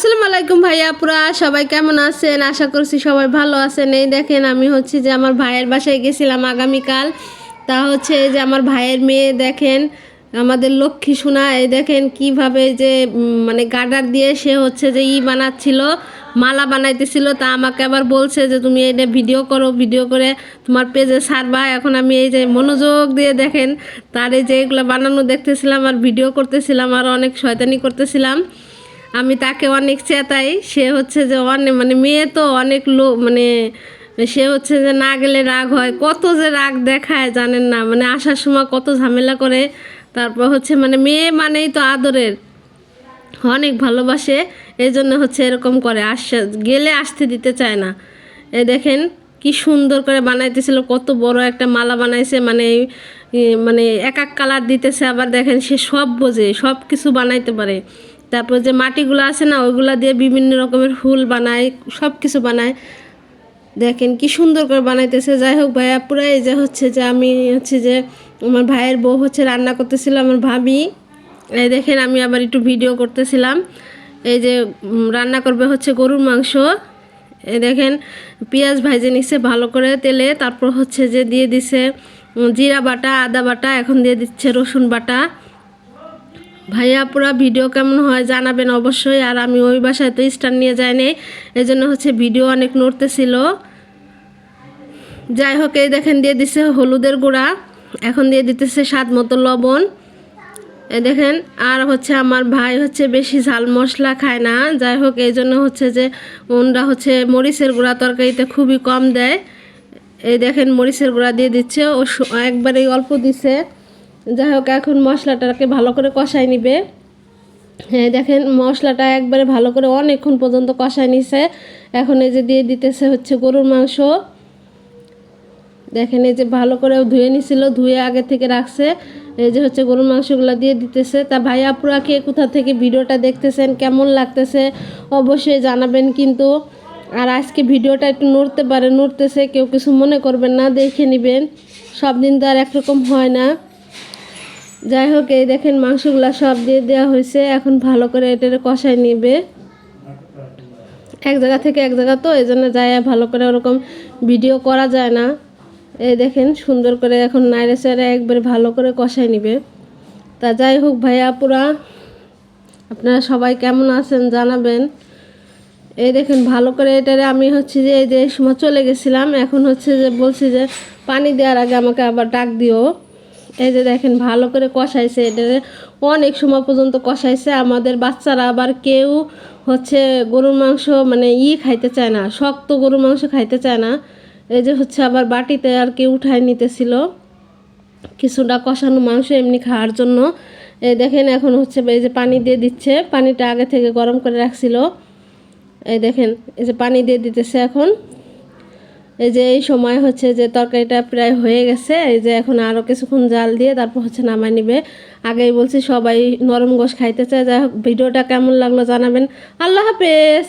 আসসালামু আলাইকুম ভাইয়া পুরা সবাই কেমন আছেন? আশা করছি সবাই ভালো আছেন। এই দেখেন আমি হচ্ছে যে আমার ভাইয়ের বাসায় গেছিলাম আগামীকাল। তা হচ্ছে যে আমার ভাইয়ের মেয়ে দেখেন আমাদের লক্ষ্মী সোনা, এই দেখেন কিভাবে যে মানে গার্ডার দিয়ে সে হচ্ছে যে বানাচ্ছিল, মালা বানাইতেছিল। তা আমাকে আবার বলছে যে তুমি এটা ভিডিও করো, ভিডিও করে তোমার পেজে ছাড়বা। এখন আমি এই যে মনোযোগ দিয়ে দেখেন তার এই যে এগুলো বানানো দেখতেছিলাম আর ভিডিও করতেছিলাম আর অনেক শয়তানি করতেছিলাম। আমি তাকে অনেক চেতাই, সে হচ্ছে যে অনেক মানে মেয়ে তো অনেক মানে সে হচ্ছে যে না গেলে রাগ হয়, কত যে রাগ দেখায় জানেন না, মানে আসার সময় কত ঝামেলা করে। তারপর হচ্ছে মানে মেয়ে মানেই তো আদরের, অনেক ভালোবাসে, এই জন্য হচ্ছে এরকম করে, গেলে আসতে দিতে চায় না। এই দেখেন কি সুন্দর করে বানাইতেছিল, কত বড় একটা মালা বানাইছে, মানে মানে এক এক কালার দিতেছে। আবার দেখেন সে সব বোঝে, সব কিছু বানাইতে পারে। তারপর যে মাটিগুলো আছে না, ওইগুলা দিয়ে বিভিন্ন রকমের ফুল বানায়, সব কিছু বানায়। দেখেন কি সুন্দর করে বানাইতেছে। যাই হোক ভাইয়া পুরো এই যে হচ্ছে যে আমি হচ্ছে যে আমার ভাইয়ের বউ হচ্ছে রান্না করতেছিল, আমার ভাবি। এই দেখেন আমি আবার একটু ভিডিও করতেছিলাম। এই যে রান্না করবে হচ্ছে গরুর মাংস। এই দেখেন পেঁয়াজ ভাজে নিচ্ছে ভালো করে তেলে, তারপর হচ্ছে যে দিয়ে দিছে জিরা বাটা, আদা বাটা, এখন দিয়ে দিচ্ছে রসুন বাটা। ভাইয়া পুরা ভিডিও কেমন হয় জানাবেন অবশ্যই। আর আমি ওই বাসায় তো স্ট্যান্ড নিয়ে যাইনি, এই জন্য হচ্ছে ভিডিও অনেক নড়তেছিল। যাই হোক এই দেখেন দিয়ে দিচ্ছে হলুদের গুঁড়া, এখন দিয়ে দিতেছে স্বাদ মতো লবণ। এই দেখেন আর হচ্ছে আমার ভাই হচ্ছে বেশি ঝাল মশলা খায় না, যাই হোক এই জন্য হচ্ছে যে ওনরা হচ্ছে মরিচের গুঁড়া তরকারিতে খুবই কম দেয়। এই দেখেন মরিচের গুঁড়া দিয়ে দিচ্ছে, ও একবারেই অল্প দিছে। যাই হোক এখন মশলাটাকে ভালো করে কষাই নিবে। হ্যাঁ দেখেন মশলাটা একবারে ভালো করে অনেকক্ষণ পর্যন্ত কষাই নিছে। এখন এই যে দিয়ে দিতেছে হচ্ছে গরুর মাংস। দেখেন এই যে ভালো করে ধুয়ে নিছিল, ধুয়ে আগে থেকে রাখছে। এই যে হচ্ছে গরুর মাংসগুলো দিয়ে দিতেছে। তা ভাই আপুরা কে কোথা থেকে ভিডিওটা দেখতেছেন, কেমন লাগতেছে অবশ্যই জানাবেন কিন্তু। আর আজকে ভিডিওটা একটু নড়তেছে, কেউ কিছু মনে করবেন না, দেখে নেবেন, সব দিন তো আর একরকম হয় না। যাই হোক এই দেখেন মাংসগুলো সব দিয়ে দেওয়া হয়েছে, এখন ভালো করে এটা কষাই নিবে। এক জায়গা থেকে এক জায়গা তো এই জন্য যায় ভালো করে ওরকম ভিডিও করা যায় না। এই দেখেন সুন্দর করে এখন নাইড়ে চেড়ে একবারে ভালো করে কষাই নিবে। তা যাই হোক ভাইয়া আপুরা আপনারা সবাই কেমন আছেন জানাবেন। এই দেখেন ভালো করে এটারে আমি হচ্ছে যে এই যে সময় চলে গেছিলাম, এখন হচ্ছে যে বলছি যে পানি দেওয়ার আগে আমাকে আবার ডাক দিও। এই যে দেখেন ভালো করে কষাইছে, এটারে অনেক সময় পর্যন্ত কষাইছে। আমাদের বাচ্চারা আবার কেউ হচ্ছে গরুর মাংস মানে খাইতে চায় না, শক্ত গরুর মাংস খাইতে চায় না। এই যে হচ্ছে আবার বাটিতে আর কি উঠাই নিতেছিল কিছুটা কষানো মাংস এমনি খাওয়ার জন্য। এই দেখেন এখন হচ্ছে এই যে পানি দিয়ে দিচ্ছে, পানিটা আগে থেকে গরম করে রাখছিল। এই দেখেন এই যে পানি দিয়ে দিতেছে এখন। এই যে এই সময় হচ্ছে যে তরকারিটা প্রায় হয়ে গেছে, এই যে এখন আরও কিছুক্ষণ জাল দিয়ে তারপর হচ্ছে নামাই নিবে। আগেই বলছি সবাই নরম গোশ খাইতে চায়। যাই হোক ভিডিওটা কেমন লাগলো জানাবেন। আল্লাহ হাফেজ।